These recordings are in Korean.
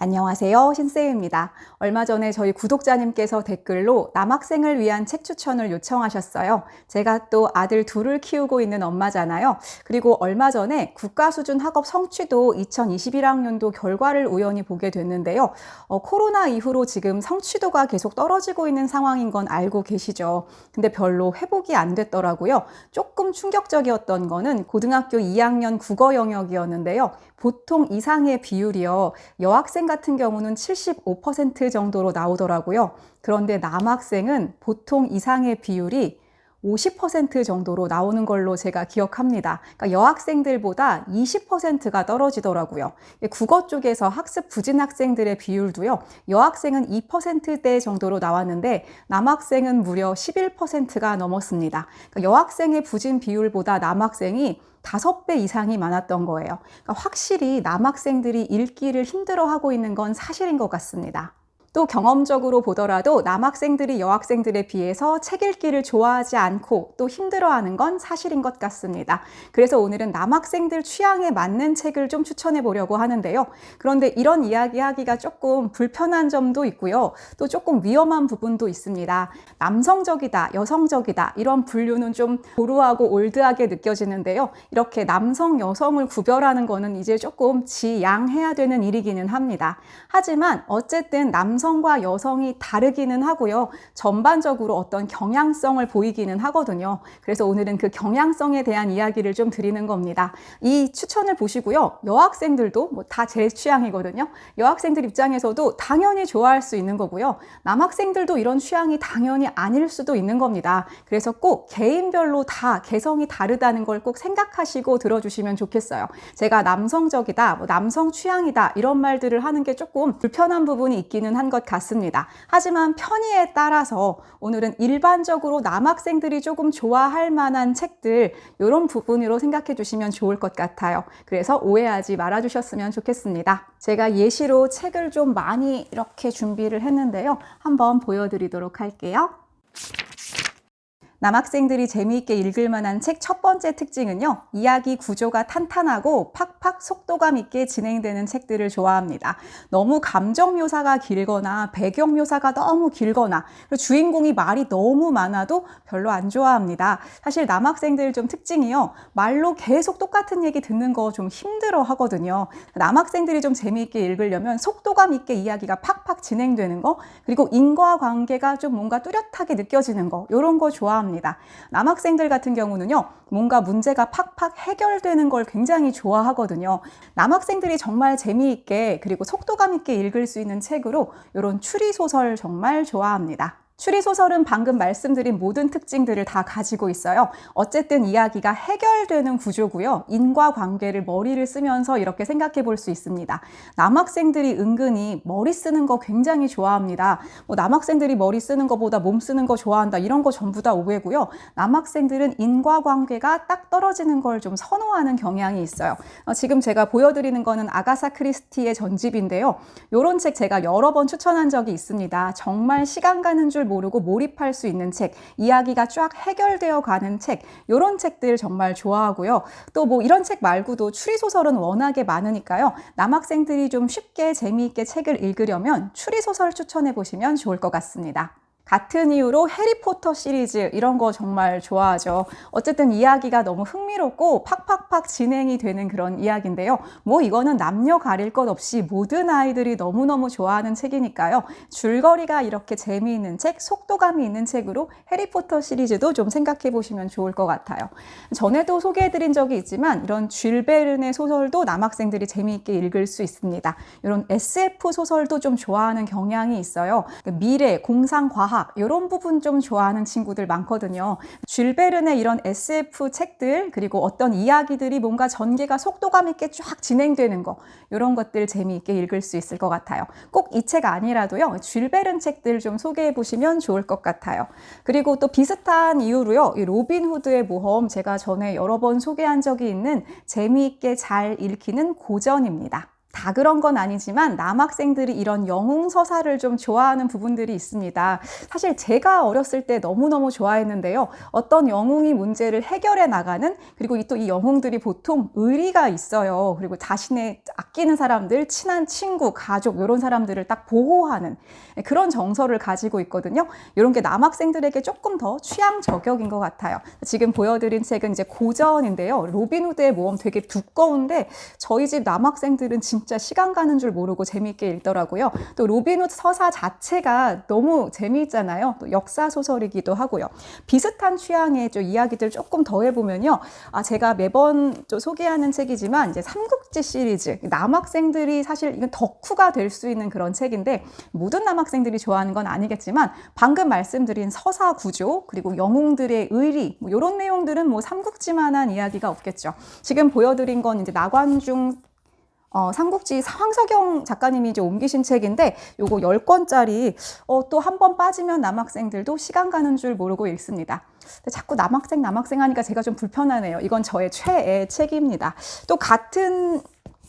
안녕하세요. 신쌤입니다. 얼마 전에 저희 구독자님께서 댓글로 남학생을 위한 책 추천을 요청하셨어요. 제가 또 아들 둘을 키우고 있는 엄마잖아요. 그리고 얼마 전에 국가수준 학업 성취도 2021학년도 결과를 우연히 보게 됐는데요. 코로나 이후로 지금 성취도가 계속 떨어지고 있는 상황인 건 알고 계시죠? 근데 별로 회복이 안 됐더라고요. 조금 충격적이었던 거는 고등학교 2학년 국어 영역이었는데요. 보통 이상의 비율이요. 여학생 같은 경우는 75% 정도로 나오더라고요. 그런데 남학생은 보통 이상의 비율이 50% 정도로 나오는 걸로 제가 기억합니다. 그러니까 여학생들보다 20%가 떨어지더라고요. 국어 쪽에서 학습 부진 학생들의 비율도요. 여학생은 2%대 정도로 나왔는데 남학생은 무려 11%가 넘었습니다. 그러니까 여학생의 부진 비율보다 남학생이 5배 이상이 많았던 거예요. 그러니까 확실히 남학생들이 읽기를 힘들어하고 있는 건 사실인 것 같습니다. 또 경험적으로 보더라도 남학생들이 여학생들에 비해서 책 읽기를 좋아하지 않고 또 힘들어하는 건 사실인 것 같습니다. 그래서 오늘은 남학생들 취향에 맞는 책을 좀 추천해 보려고 하는데요. 그런데 이런 이야기 하기가 조금 불편한 점도 있고요. 또 조금 위험한 부분도 있습니다. 남성적이다, 여성적이다 이런 분류는 좀 고루하고 올드하게 느껴지는데요. 이렇게 남성, 여성을 구별하는 거는 이제 조금 지양해야 되는 일이기는 합니다. 하지만 어쨌든 남성과 여성이 다르기는 하고요. 전반적으로 어떤 경향성을 보이기는 하거든요. 그래서 오늘은 그 경향성에 대한 이야기를 좀 드리는 겁니다. 이 추천을 보시고요. 여학생들도 다 제 취향이거든요. 여학생들 입장에서도 당연히 좋아할 수 있는 거고요. 남학생들도 이런 취향이 당연히 아닐 수도 있는 겁니다. 그래서 꼭 개인별로 다 개성이 다르다는 걸 꼭 생각하시고 들어주시면 좋겠어요. 제가 남성적이다, 남성 취향이다 이런 말들을 하는 게 조금 불편한 부분이 있기는 한 것 같습니다. 하지만 편의에 따라서 오늘은 일반적으로 남학생들이 조금 좋아할 만한 책들 이런 부분으로 생각해 주시면 좋을 것 같아요. 그래서 오해하지 말아 주셨으면 좋겠습니다. 제가 예시로 책을 좀 많이 이렇게 준비를 했는데요. 한번 보여드리도록 할게요. 남학생들이 재미있게 읽을 만한 책 첫 번째 특징은요. 이야기 구조가 탄탄하고 팍팍 속도감 있게 진행되는 책들을 좋아합니다. 너무 감정 묘사가 길거나 배경 묘사가 너무 길거나 주인공이 말이 너무 많아도 별로 안 좋아합니다. 사실 남학생들 좀 특징이요. 말로 계속 똑같은 얘기 듣는 거 좀 힘들어 하거든요. 남학생들이 좀 재미있게 읽으려면 속도감 있게 이야기가 팍팍 진행되는 거 그리고 인과관계가 좀 뭔가 뚜렷하게 느껴지는 거 이런 거 좋아합니다. 남학생들 같은 경우는요, 뭔가 문제가 팍팍 해결되는 걸 굉장히 좋아하거든요. 남학생들이 정말 재미있게 그리고 속도감 있게 읽을 수 있는 책으로 이런 추리소설 정말 좋아합니다. 추리소설은 방금 말씀드린 모든 특징들을 다 가지고 있어요. 어쨌든 이야기가 해결되는 구조고요. 인과관계를 머리를 쓰면서 이렇게 생각해 볼 수 있습니다. 남학생들이 은근히 머리 쓰는 거 굉장히 좋아합니다. 남학생들이 머리 쓰는 거보다 몸 쓰는 거 좋아한다 이런 거 전부 다 오해고요. 남학생들은 인과관계가 딱 떨어지는 걸 좀 선호하는 경향이 있어요. 지금 제가 보여드리는 거는 아가사 크리스티의 전집인데요. 이런 책 제가 여러 번 추천한 적이 있습니다. 정말 시간 가는 줄 모르고 몰입할 수 있는 책, 이야기가 쫙 해결되어 가는 책, 이런 책들 정말 좋아하고요. 또 이런 책 말고도 추리소설은 워낙에 많으니까요. 남학생들이 좀 쉽게 재미있게 책을 읽으려면 추리소설 추천해 보시면 좋을 것 같습니다. 같은 이유로 해리포터 시리즈 이런 거 정말 좋아하죠. 어쨌든 이야기가 너무 흥미롭고 팍팍팍 진행이 되는 그런 이야기인데요. 이거는 남녀 가릴 것 없이 모든 아이들이 너무너무 좋아하는 책이니까요. 줄거리가 이렇게 재미있는 책, 속도감이 있는 책으로 해리포터 시리즈도 좀 생각해 보시면 좋을 것 같아요. 전에도 소개해드린 적이 있지만 이런 줄 베른의 소설도 남학생들이 재미있게 읽을 수 있습니다. 이런 SF 소설도 좀 좋아하는 경향이 있어요. 미래, 공상, 과학 이런 부분 좀 좋아하는 친구들 많거든요. 줄 베른의 이런 SF 책들 그리고 어떤 이야기들이 뭔가 전개가 속도감 있게 쫙 진행되는 거 이런 것들 재미있게 읽을 수 있을 것 같아요. 꼭 이 책 아니라도요. 줄 베른 책들 좀 소개해 보시면 좋을 것 같아요. 그리고 또 비슷한 이유로요. 이 로빈 후드의 모험 제가 전에 여러 번 소개한 적이 있는 재미있게 잘 읽히는 고전입니다. 다 그런 건 아니지만 남학생들이 이런 영웅 서사를 좀 좋아하는 부분들이 있습니다. 사실 제가 어렸을 때 너무너무 좋아했는데요. 어떤 영웅이 문제를 해결해 나가는, 그리고 또 이 영웅들이 보통 의리가 있어요. 그리고 자신의 아끼는 사람들, 친한 친구, 가족 이런 사람들을 딱 보호하는 그런 정서를 가지고 있거든요. 이런 게 남학생들에게 조금 더 취향 저격인 것 같아요. 지금 보여드린 책은 이제 고전인데요. 로빈 후드의 모험 되게 두꺼운데 저희 집 남학생들은 진짜 시간 가는 줄 모르고 재미있게 읽더라고요. 또 로빈 후드 서사 자체가 너무 재미있잖아요. 또 역사 소설이기도 하고요. 비슷한 취향의 좀 이야기들 조금 더 해보면요. 제가 매번 좀 소개하는 책이지만 이제 삼국지 시리즈, 남학생들이 사실 이건 덕후가 될 수 있는 그런 책인데 모든 남학생들이 좋아하는 건 아니겠지만 방금 말씀드린 서사 구조, 그리고 영웅들의 의리, 이런 내용들은 삼국지만한 이야기가 없겠죠. 지금 보여드린 건 이제 나관중 삼국지 황석영 작가님이 이제 옮기신 책인데 요거 10권짜리 또 한 번 빠지면 남학생들도 시간 가는 줄 모르고 읽습니다. 근데 자꾸 남학생 하니까 제가 좀 불편하네요. 이건 저의 최애 책입니다. 또 같은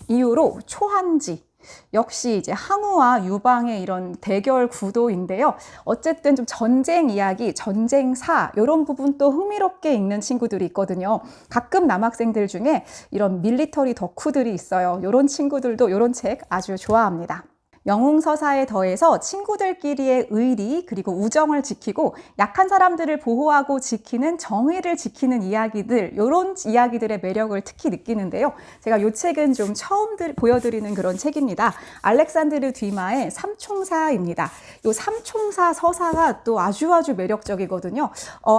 이유로 초한지, 역시 이제 항우와 유방의 이런 대결 구도인데요. 어쨌든 좀 전쟁 이야기, 전쟁사 이런 부분 또 흥미롭게 읽는 친구들이 있거든요. 가끔 남학생들 중에 이런 밀리터리 덕후들이 있어요. 이런 친구들도 이런 책 아주 좋아합니다. 영웅 서사에 더해서 친구들끼리의 의리, 그리고 우정을 지키고 약한 사람들을 보호하고 지키는 정의를 지키는 이야기들, 이런 이야기들의 매력을 특히 느끼는데요. 제가 이 책은 좀 처음 보여드리는 그런 책입니다. 알렉산드르 뒤마의 삼총사입니다. 이 삼총사 서사가 또 아주 매력적이거든요.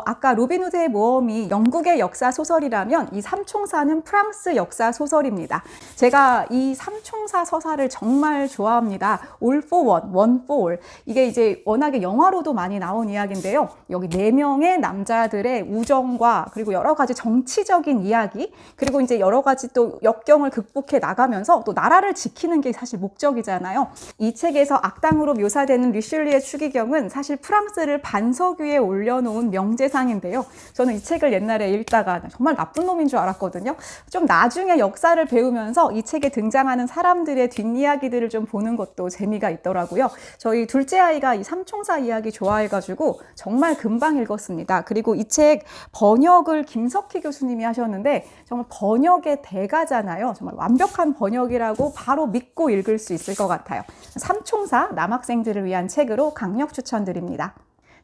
아까 로빈 후드의 모험이 영국의 역사 소설이라면 이 삼총사는 프랑스 역사 소설입니다. 제가 이 삼총사 서사를 정말 좋아합니다. All for one, one for all. 이게 이제 워낙에 영화로도 많이 나온 이야기인데요. 여기 4명의 남자들의 우정과 그리고 여러 가지 정치적인 이야기, 그리고 이제 여러 가지 또 역경을 극복해 나가면서 또 나라를 지키는 게 사실 목적이잖아요. 이 책에서 악당으로 묘사되는 리슐리의 추기경은 사실 프랑스를 반석 위에 올려놓은 명재상인데요. 저는 이 책을 옛날에 읽다가 정말 나쁜 놈인 줄 알았거든요. 좀 나중에 역사를 배우면서 이 책에 등장하는 사람들의 뒷이야기들을 좀 보는 것도 재미가 있더라고요. 저희 둘째 아이가 이 삼총사 이야기 좋아해가지고 정말 금방 읽었습니다. 그리고 이 책 번역을 김석희 교수님이 하셨는데 정말 번역의 대가잖아요. 정말 완벽한 번역이라고 바로 믿고 읽을 수 있을 것 같아요. 삼총사 남학생들을 위한 책으로 강력 추천드립니다.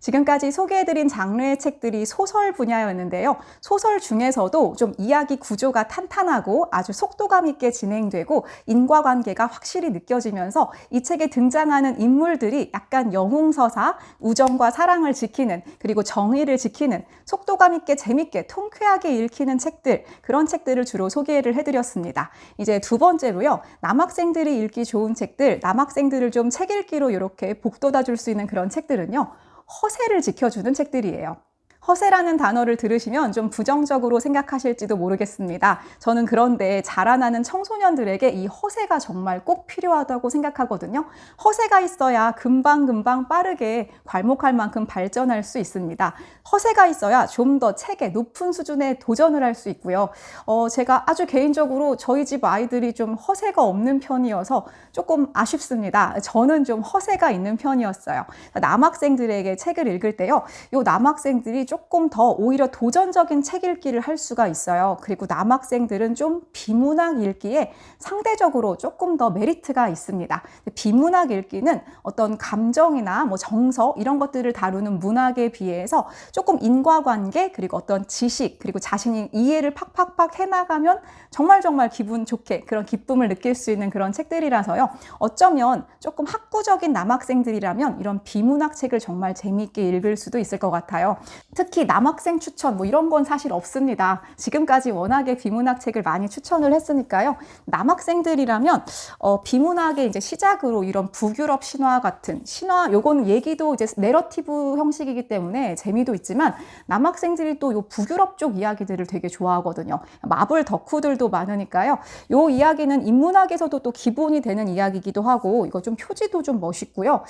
지금까지 소개해드린 장르의 책들이 소설 분야였는데요. 소설 중에서도 좀 이야기 구조가 탄탄하고 아주 속도감 있게 진행되고 인과관계가 확실히 느껴지면서 이 책에 등장하는 인물들이 약간 영웅서사, 우정과 사랑을 지키는, 그리고 정의를 지키는, 속도감 있게 재밌게 통쾌하게 읽히는 책들, 그런 책들을 주로 소개를 해드렸습니다. 이제 두 번째로요. 남학생들이 읽기 좋은 책들, 남학생들을 좀 책 읽기로 이렇게 북돋아 줄 수 있는 그런 책들은요. 허세를 지켜주는 책들이에요. 허세라는 단어를 들으시면 좀 부정적으로 생각하실지도 모르겠습니다. 저는 그런데 자라나는 청소년들에게 이 허세가 정말 꼭 필요하다고 생각하거든요. 허세가 있어야 금방 빠르게 괄목할 만큼 발전할 수 있습니다. 허세가 있어야 좀 더 책의 높은 수준에 도전을 할 수 있고요. 제가 아주 개인적으로 저희 집 아이들이 좀 허세가 없는 편이어서 조금 아쉽습니다. 저는 좀 허세가 있는 편이었어요. 남학생들에게 책을 읽을 때요. 요 남학생들이 조금 더 오히려 도전적인 책 읽기를 할 수가 있어요. 그리고 남학생들은 좀 비문학 읽기에 상대적으로 조금 더 메리트가 있습니다. 비문학 읽기는 어떤 감정이나 정서 이런 것들을 다루는 문학에 비해서 조금 인과관계, 그리고 어떤 지식, 그리고 자신이 이해를 팍팍 해나가면 정말 기분 좋게 그런 기쁨을 느낄 수 있는 그런 책들이라서요. 어쩌면 조금 학구적인 남학생들이라면 이런 비문학 책을 정말 재미있게 읽을 수도 있을 것 같아요. 특히 남학생 추천 이런 건 사실 없습니다. 지금까지 워낙에 비문학 책을 많이 추천을 했으니까요. 남학생들이라면 비문학의 이제 시작으로 이런 북유럽 신화 같은 신화, 요건 얘기도 이제 내러티브 형식이기 때문에 재미도 있지만 남학생들이 또 요 북유럽 쪽 이야기들을 되게 좋아하거든요. 마블 덕후들도 많으니까요. 요 이야기는 인문학에서도 또 기본이 되는 이야기이기도 하고, 이거 좀 표지도 좀 멋있고요.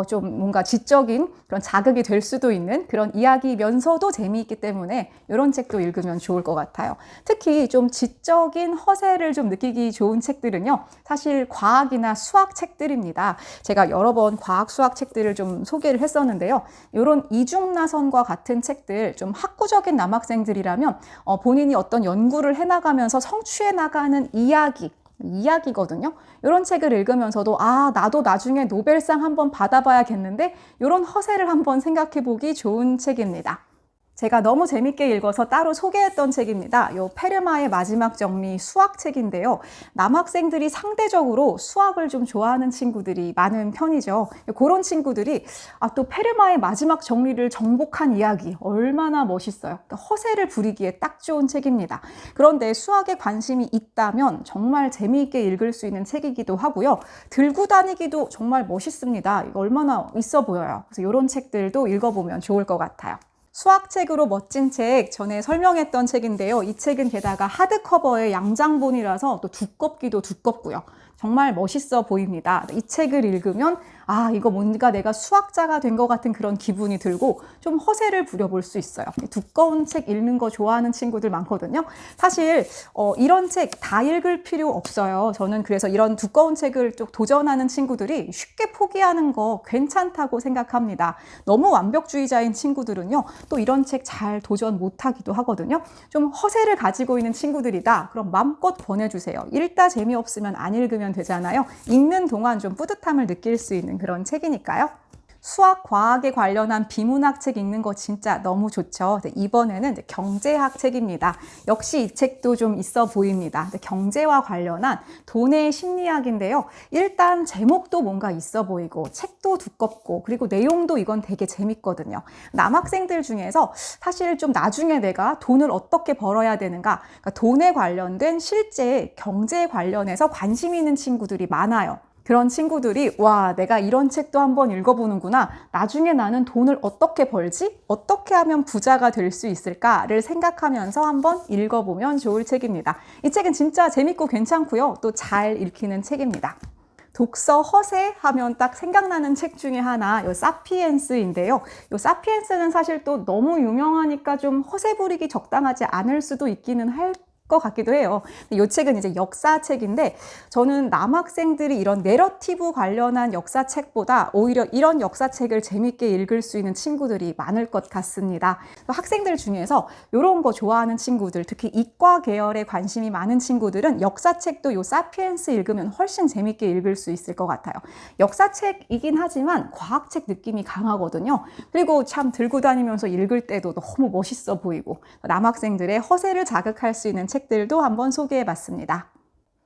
좀 뭔가 지적인 그런 자극이 될 수도 있는 그런 이야기면 하면서도 재미있기 때문에 이런 책도 읽으면 좋을 것 같아요. 특히 좀 지적인 허세를 좀 느끼기 좋은 책들은요, 사실 과학이나 수학 책들입니다. 제가 여러 번 과학 수학 책들을 좀 소개를 했었는데요. 이런 이중나선과 같은 책들, 좀 학구적인 남학생들이라면 본인이 어떤 연구를 해나가면서 성취해 나가는 이야기거든요. 이런 책을 읽으면서도 나도 나중에 노벨상 한번 받아봐야겠는데, 이런 허세를 한번 생각해 보기 좋은 책입니다. 제가 너무 재밌게 읽어서 따로 소개했던 책입니다. 요 페르마의 마지막 정리 수학책인데요. 남학생들이 상대적으로 수학을 좀 좋아하는 친구들이 많은 편이죠. 그런 친구들이 또 페르마의 마지막 정리를 정복한 이야기 얼마나 멋있어요. 허세를 부리기에 딱 좋은 책입니다. 그런데 수학에 관심이 있다면 정말 재미있게 읽을 수 있는 책이기도 하고요. 들고 다니기도 정말 멋있습니다. 이거 얼마나 있어 보여요. 그래서 이런 책들도 읽어보면 좋을 것 같아요. 수학책으로 멋진 책, 전에 설명했던 책인데요. 이 책은 게다가 하드커버의 양장본이라서 또 두껍기도 두껍고요. 정말 멋있어 보입니다. 이 책을 읽으면 이거 뭔가 내가 수학자가 된 것 같은 그런 기분이 들고 좀 허세를 부려볼 수 있어요. 두꺼운 책 읽는 거 좋아하는 친구들 많거든요. 사실 이런 책 다 읽을 필요 없어요. 저는 그래서 이런 두꺼운 책을 좀 도전하는 친구들이 쉽게 포기하는 거 괜찮다고 생각합니다. 너무 완벽주의자인 친구들은요, 또 이런 책 잘 도전 못하기도 하거든요. 좀 허세를 가지고 있는 친구들이다. 그럼 마음껏 보내주세요. 읽다 재미없으면 안 읽으면 되잖아요. 읽는 동안 좀 뿌듯함을 느낄 수 있는 그런 책이니까요. 수학, 과학에 관련한 비문학 책 읽는 거 진짜 너무 좋죠. 이번에는 경제학 책입니다. 역시 이 책도 좀 있어 보입니다. 경제와 관련한 돈의 심리학인데요. 일단 제목도 뭔가 있어 보이고 책도 두껍고 그리고 내용도 이건 되게 재밌거든요. 남학생들 중에서 사실 좀 나중에 내가 돈을 어떻게 벌어야 되는가, 그러니까 돈에 관련된 실제 경제에 관련해서 관심 있는 친구들이 많아요. 그런 친구들이 내가 이런 책도 한번 읽어보는구나. 나중에 나는 돈을 어떻게 벌지? 어떻게 하면 부자가 될 수 있을까를 생각하면서 한번 읽어보면 좋을 책입니다. 이 책은 진짜 재밌고 괜찮고요. 또 잘 읽히는 책입니다. 독서 허세 하면 딱 생각나는 책 중에 하나, 요 사피엔스인데요. 요 사피엔스는 사실 또 너무 유명하니까 좀 허세 부리기 적당하지 않을 수도 있기는 할 것 같기도 해요. 이 책은 이제 역사책인데, 저는 남학생들이 이런 내러티브 관련한 역사책보다 오히려 이런 역사책을 재밌게 읽을 수 있는 친구들이 많을 것 같습니다. 학생들 중에서 이런 거 좋아하는 친구들, 특히 이과 계열에 관심이 많은 친구들은 역사책도 요 사피엔스 읽으면 훨씬 재밌게 읽을 수 있을 것 같아요. 역사책이긴 하지만 과학책 느낌이 강하거든요. 그리고 참 들고 다니면서 읽을 때도 너무 멋있어 보이고, 남학생들의 허세를 자극할 수 있는 책들도 한번 소개해봤습니다.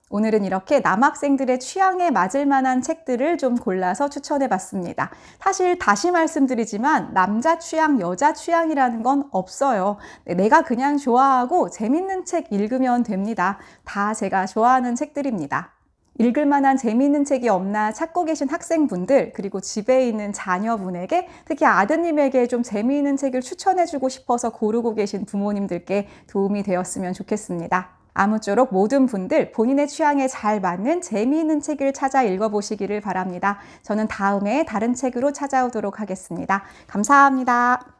오늘은 이렇게 남학생들의 취향에 맞을 만한 책들을 좀 골라서 추천해봤습니다. 사실 다시 말씀드리지만 남자 취향, 여자 취향이라는 건 없어요. 내가 그냥 좋아하고 재밌는 책 읽으면 됩니다. 다 제가 좋아하는 책들입니다. 읽을 만한 재미있는 책이 없나 찾고 계신 학생분들, 그리고 집에 있는 자녀분에게, 특히 아드님에게 좀 재미있는 책을 추천해주고 싶어서 고르고 계신 부모님들께 도움이 되었으면 좋겠습니다. 아무쪼록 모든 분들 본인의 취향에 잘 맞는 재미있는 책을 찾아 읽어보시기를 바랍니다. 저는 다음에 다른 책으로 찾아오도록 하겠습니다. 감사합니다.